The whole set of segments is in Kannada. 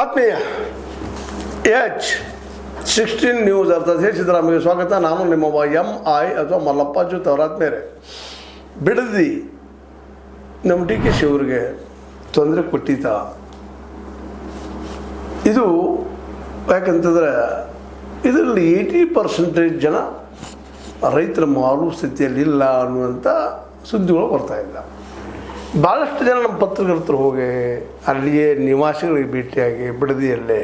ಆತ್ಮೀಯ H16 ನ್ಯೂಸ್ ಅರ್ಥಾತ್ ಸಿದ್ದರಾಮಯ್ಯ ಸ್ವಾಗತ. ನಾನು ನಿಮ್ಮವ MI ಅಥವಾ ಮಲ್ಲಪ್ಪ ಅಚ್ಯುತ್ ಅವರ ಆತ್ಮೀಯರೇ. ಬಿಡದಿ ನಮ್ಮ DK ಶಿವರಿಗೆ ತೊಂದರೆ ಕೊಟ್ಟಿತ. ಇದು ಯಾಕಂತಂದರೆ ಇದರಲ್ಲಿ 80% ಜನ ರೈತರ ಮಾರು ಸ್ಥಿತಿಯಲ್ಲಿ ಇಲ್ಲ ಅನ್ನುವಂಥ ಸುದ್ದಿಗಳು ಬರ್ತಾಯಿಲ್ಲ. ಭಾಳಷ್ಟು ಜನ ನಮ್ಮ ಪತ್ರಕರ್ತರು ಹೋಗಿ ಅಲ್ಲಿಯೇ ನಿವಾಸಿಗಳಿಗೆ ಭೇಟಿಯಾಗಿ ಬಿಡದಿಯಲ್ಲೇ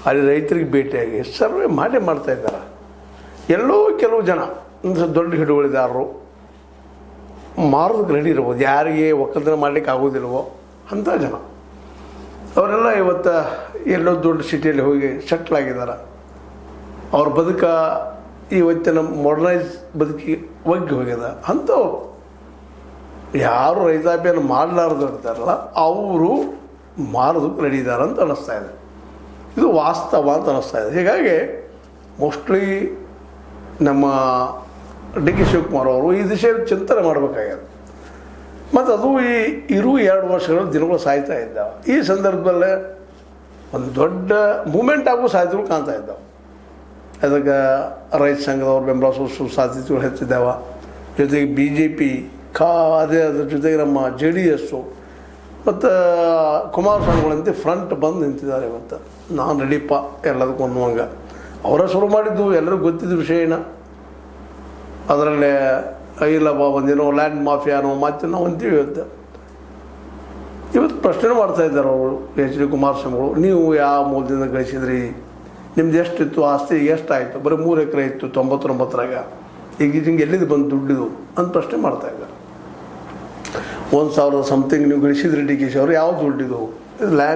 ಅಲ್ಲಿ ರೈತರಿಗೆ ಭೇಟಿಯಾಗಿ ಸರ್ವೆ ಮಾಡ್ತಾಯಿದ್ದಾರೆ. ಎಲ್ಲೋ ಕೆಲವು ಜನ ಅಂದರೆ ದೊಡ್ಡ ಹಿಡುವಳಿದಾರರು ಮಾರೋದಕ್ಕೆ ರೆಡಿ ಇರ್ಬೋದು, ಯಾರಿಗೆ ಒಕ್ಕಲ್ತನ ಮಾಡಲಿಕ್ಕೆ ಆಗೋದಿಲ್ವೋ ಅಂಥ ಜನ ಅವರೆಲ್ಲ ಇವತ್ತು ಎಲ್ಲೋ ದೊಡ್ಡ ಸಿಟಿಯಲ್ಲಿ ಹೋಗಿ ಸೆಟ್ಲ್ ಆಗಿದ್ದಾರೆ. ಅವ್ರ ಬದುಕ ಇವತ್ತಿನ ಮಾಡರ್ನೈಸ್ ಬದುಕಿಗೆ ಒಗ್ಗಿ ಹೋಗ್ಯದ. ಅಂಥವ್ರು ಯಾರು ರೈತಾಪಿಯನ್ನು ಮಾಡಲಾರ್ದು ಇರ್ತಾರಲ್ಲ ಅವರು ಮಾರೋದಕ್ಕೆ ರೆಡಿ ಇದ್ದಾರೆ ಅಂತ ಅನ್ನಿಸ್ತಾ ಇದೆ. ಇದು ವಾಸ್ತವ ಅಂತ ಅನ್ನಿಸ್ತಾ ಇದೆ. ಹೀಗಾಗಿ ಮೋಸ್ಟ್ಲಿ ನಮ್ಮ DK ಶಿವಕುಮಾರ್ ಅವರು ಈ ದಿಶೆಯಲ್ಲಿ ಚಿಂತನೆ ಮಾಡಬೇಕಾಗ್ಯದ. ಮತ್ತು ಅದು ಇರು 2 ವರ್ಷಗಳ ದಿನಗಳು ಸಾಯ್ತಾ ಇದ್ದಾವೆ. ಈ ಸಂದರ್ಭದಲ್ಲೇ ಒಂದು ದೊಡ್ಡ ಮೂಮೆಂಟ್ ಆಗೋ ಸಾಧ್ಯತೆಗಳು ಕಾಣ್ತಾ ಇದ್ದಾವೆ. ಅದಕ್ಕೆ ರೈತ ಸಂಘದವ್ರ ಬೆಂಬಲ ಸೂಚಿಸುವ ಸಾಧ್ಯತೆಗಳು ಹೆಚ್ಚಿದ್ದಾವೆ. ಜೊತೆಗೆ BJP ಅದೇ ಅದ್ರ ಜೊತೆಗೆ ನಮ್ಮ JDS ಮತ್ತು ಕುಮಾರಸ್ವಾಮಿಗಳಂತೆ ಫ್ರಂಟ್ ಬಂದು ನಿಂತಿದ್ದಾರೆ. ಇವತ್ತು ನಾನು ರೆಡಿಪ್ಪ ಎಲ್ಲದಕ್ಕೂ ಅನ್ನುವಂಗೆ ಅವರ ಶುರು ಮಾಡಿದ್ದು ಎಲ್ಲರಿಗೂ ಗೊತ್ತಿದ್ದ ವಿಷಯನ. ಅದರಲ್ಲೇ ಇಲ್ಲಪ್ಪ ಒಂದೇನೋ ಲ್ಯಾಂಡ್ ಮಾಫಿಯಾ ಅನ್ನೋ ಮಾತು ನಾವು ಅಂತೀವಿ. ಇವತ್ತು ಪ್ರಶ್ನೆ ಮಾಡ್ತಾಯಿದ್ದಾರೆ ಅವರು HD ಕುಮಾರಸ್ವಾಮಿಗಳು. ನೀವು ಯಾವ ಮೂಲದಿಂದ ಗಳಿಸಿದ್ರಿ, ನಿಮ್ದು ಎಷ್ಟಿತ್ತು ಆಸ್ತಿ, ಎಷ್ಟಾಯಿತು? ಬರೀ 3 ಎಕರೆ ಇತ್ತು 99ರಾಗ, ಈಗ ಹಿಂಗೆ ಎಲ್ಲಿದ್ದು ಬಂದು ದುಡ್ಡಿದು ಅಂತ ಪ್ರಶ್ನೆ ಮಾಡ್ತಾಯಿದ್ದಾರೆ. 1,000 ಸಮಥಿಂಗ್ ನೀವು ಗಳಿಸಿದ್ರಿ DK ಅವರು, ಯಾವ ದುಡ್ಡಿದು? ಲ್ಯಾಂಡ್